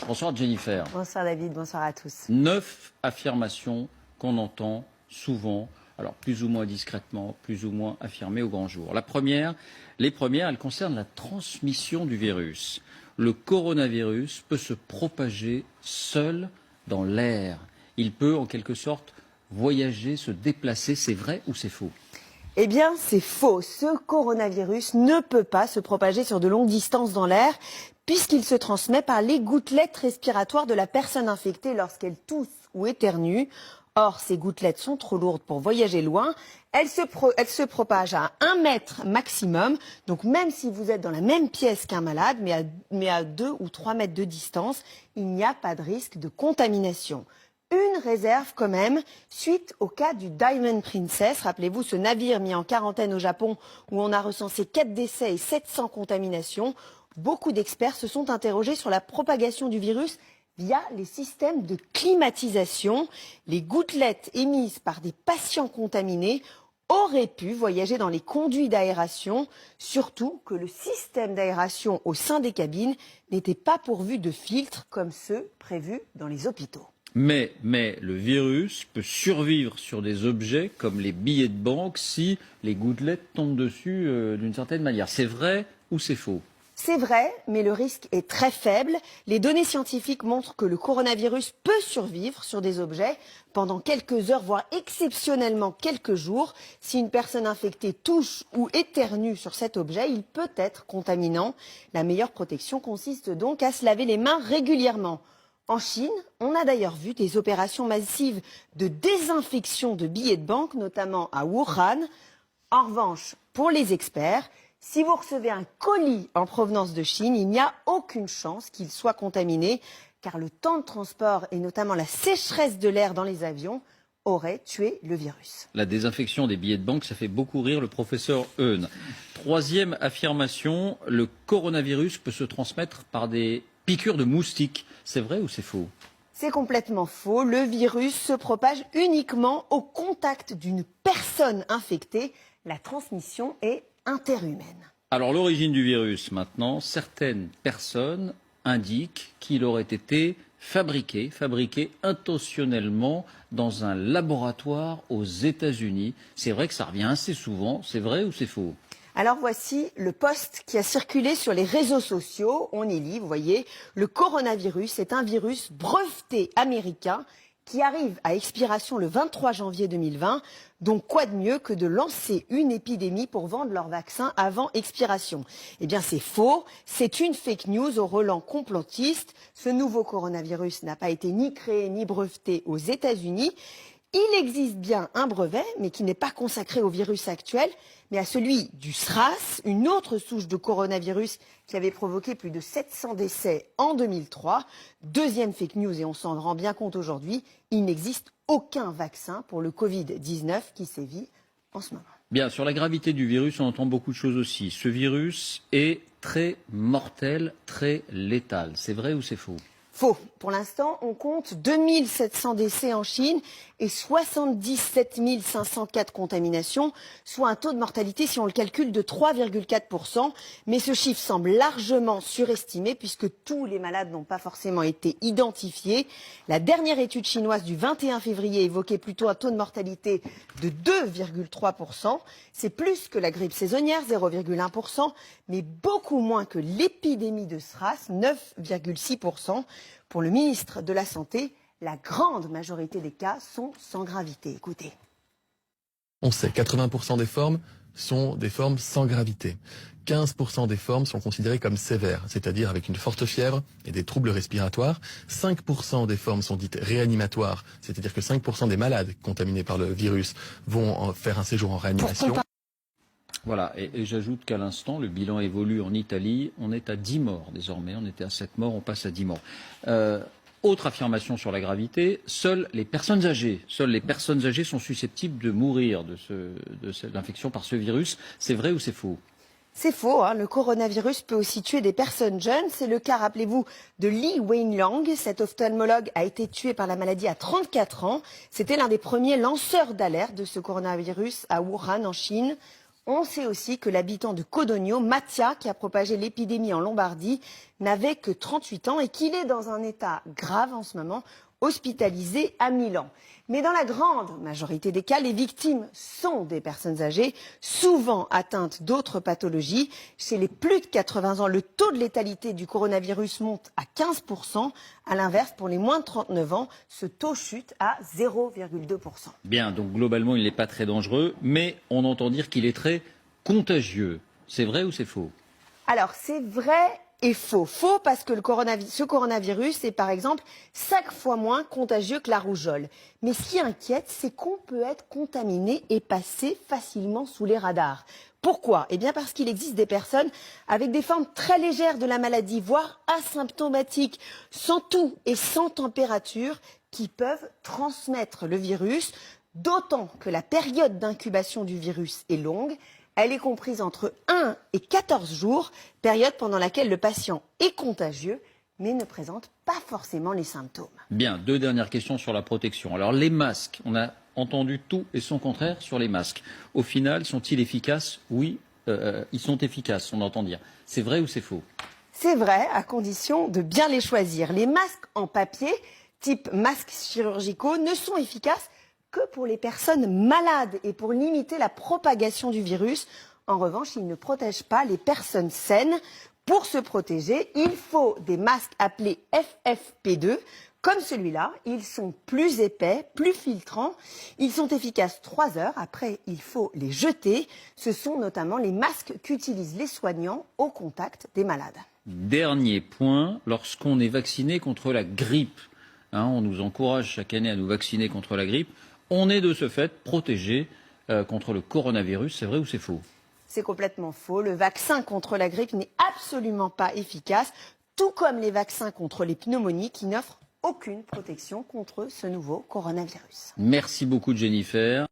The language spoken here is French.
Bonsoir Jennifer. Bonsoir David, bonsoir à tous. 9 affirmations qu'on entend souvent, alors plus ou moins discrètement, plus ou moins affirmées au grand jour. Les premières, elles concernent la transmission du virus. Le coronavirus peut se propager seul dans l'air. Il peut en quelque sorte voyager, se déplacer. C'est vrai ou c'est faux ? Eh bien, c'est faux. Ce coronavirus ne peut pas se propager sur de longues distances dans l'air, puisqu'il se transmet par les gouttelettes respiratoires de la personne infectée lorsqu'elle tousse ou éternue. Or, ces gouttelettes sont trop lourdes pour voyager loin. Elles se propagent à 1 mètre maximum. Donc, même si vous êtes dans la même pièce qu'un malade, mais à 2 ou 3 mètres de distance, il n'y a pas de risque de contamination. Une réserve quand même, suite au cas du Diamond Princess. Rappelez-vous, ce navire mis en quarantaine au Japon où on a recensé 4 décès et 700 contaminations. Beaucoup d'experts se sont interrogés sur la propagation du virus via les systèmes de climatisation. Les gouttelettes émises par des patients contaminés auraient pu voyager dans les conduits d'aération, surtout que le système d'aération au sein des cabines n'était pas pourvu de filtres comme ceux prévus dans les hôpitaux. Mais le virus peut survivre sur des objets comme les billets de banque si les gouttelettes tombent dessus d'une certaine manière. C'est vrai ou c'est faux ? C'est vrai, mais le risque est très faible. Les données scientifiques montrent que le coronavirus peut survivre sur des objets pendant quelques heures, voire exceptionnellement quelques jours. Si une personne infectée touche ou éternue sur cet objet, il peut être contaminant. La meilleure protection consiste donc à se laver les mains régulièrement. En Chine, on a d'ailleurs vu des opérations massives de désinfection de billets de banque, notamment à Wuhan. En revanche, pour les experts, si vous recevez un colis en provenance de Chine, il n'y a aucune chance qu'il soit contaminé, car le temps de transport et notamment la sécheresse de l'air dans les avions auraient tué le virus. La désinfection des billets de banque, ça fait beaucoup rire le professeur Eun. Troisième affirmation, le coronavirus peut se transmettre par des piqûres de moustiques. C'est vrai ou c'est faux ? C'est complètement faux. Le virus se propage uniquement au contact d'une personne infectée. La transmission est interhumaine. Alors l'origine du virus maintenant, certaines personnes indiquent qu'il aurait été fabriqué intentionnellement dans un laboratoire aux États-Unis. C'est vrai que ça revient assez souvent. C'est vrai ou c'est faux ? Alors voici le post qui a circulé sur les réseaux sociaux. On y lit, vous voyez, le coronavirus est un virus breveté américain qui arrive à expiration le 23 janvier 2020. Donc quoi de mieux que de lancer une épidémie pour vendre leur vaccin avant expiration? Eh bien c'est faux, c'est une fake news au relent complotiste. Ce nouveau coronavirus n'a pas été ni créé ni breveté aux États-Unis. Il existe bien un brevet, mais qui n'est pas consacré au virus actuel, mais à celui du SRAS, une autre souche de coronavirus qui avait provoqué plus de 700 décès en 2003. Deuxième fake news, et on s'en rend bien compte aujourd'hui, il n'existe aucun vaccin pour le Covid-19 qui sévit en ce moment. Bien, sur la gravité du virus, on entend beaucoup de choses aussi. Ce virus est très mortel, très létal. C'est vrai ou c'est faux ? Faux. Pour l'instant, on compte 2700 décès en Chine et 77 504 contaminations, soit un taux de mortalité, si on le calcule, de 3,4%. Mais ce chiffre semble largement surestimé puisque tous les malades n'ont pas forcément été identifiés. La dernière étude chinoise du 21 février évoquait plutôt un taux de mortalité de 2,3%. C'est plus que la grippe saisonnière, 0,1%, mais beaucoup moins que l'épidémie de SRAS, 9,6%. Pour le ministre de la Santé, la grande majorité des cas sont sans gravité. Écoutez. On sait, 80% des formes sont des formes sans gravité. 15% des formes sont considérées comme sévères, c'est-à-dire avec une forte fièvre et des troubles respiratoires. 5% des formes sont dites réanimatoires, c'est-à-dire que 5% des malades contaminés par le virus vont faire un séjour en réanimation. Voilà, et j'ajoute qu'à l'instant, le bilan évolue en Italie. On est à 10 morts désormais. On était à 7 morts, on passe à 10 morts. Autre affirmation sur la gravité, seules les personnes âgées sont susceptibles de mourir de l'infection par ce virus. C'est vrai ou c'est faux ? C'est faux, hein. Le coronavirus peut aussi tuer des personnes jeunes. C'est le cas, rappelez-vous, de Li Wenliang. Cet ophtalmologue a été tué par la maladie à 34 ans. C'était l'un des premiers lanceurs d'alerte de ce coronavirus à Wuhan, en Chine. On sait aussi que l'habitant de Codogno, Mattia, qui a propagé l'épidémie en Lombardie, n'avait que 38 ans et qu'il est dans un état grave en ce moment, hospitalisé à Milan. Mais dans la grande majorité des cas, les victimes sont des personnes âgées, souvent atteintes d'autres pathologies. Chez les plus de 80 ans, le taux de létalité du coronavirus monte à 15%. À l'inverse, pour les moins de 39 ans, ce taux chute à 0,2%. Bien, donc globalement, il n'est pas très dangereux, mais on entend dire qu'il est très contagieux. C'est vrai ou c'est faux? Alors, c'est vrai et faux. Faux parce que ce coronavirus est par exemple 5 fois moins contagieux que la rougeole. Mais ce qui inquiète, c'est qu'on peut être contaminé et passer facilement sous les radars. Pourquoi? Eh bien parce qu'il existe des personnes avec des formes très légères de la maladie, voire asymptomatiques, sans toux et sans température, qui peuvent transmettre le virus, d'autant que la période d'incubation du virus est longue. Elle est comprise entre 1 et 14 jours, période pendant laquelle le patient est contagieux, mais ne présente pas forcément les symptômes. Bien, deux dernières questions sur la protection. Alors les masques, on a entendu tout et son contraire sur les masques. Au final, sont-ils efficaces? Oui, ils sont efficaces, on entend dire. C'est vrai ou c'est faux? C'est vrai, à condition de bien les choisir. Les masques en papier, type masques chirurgicaux, ne sont efficaces que pour les personnes malades et pour limiter la propagation du virus. En revanche, ils ne protègent pas les personnes saines. Pour se protéger, il faut des masques appelés FFP2, comme celui-là. Ils sont plus épais, plus filtrants. Ils sont efficaces 3 heures. Après, il faut les jeter. Ce sont notamment les masques qu'utilisent les soignants au contact des malades. Dernier point, lorsqu'on est vacciné contre la grippe, on nous encourage chaque année à nous vacciner contre la grippe, on est de ce fait protégé contre le coronavirus. C'est vrai ou c'est faux? C'est complètement faux. Le vaccin contre la grippe n'est absolument pas efficace, tout comme les vaccins contre les pneumonies qui n'offrent aucune protection contre ce nouveau coronavirus. Merci beaucoup Jennifer.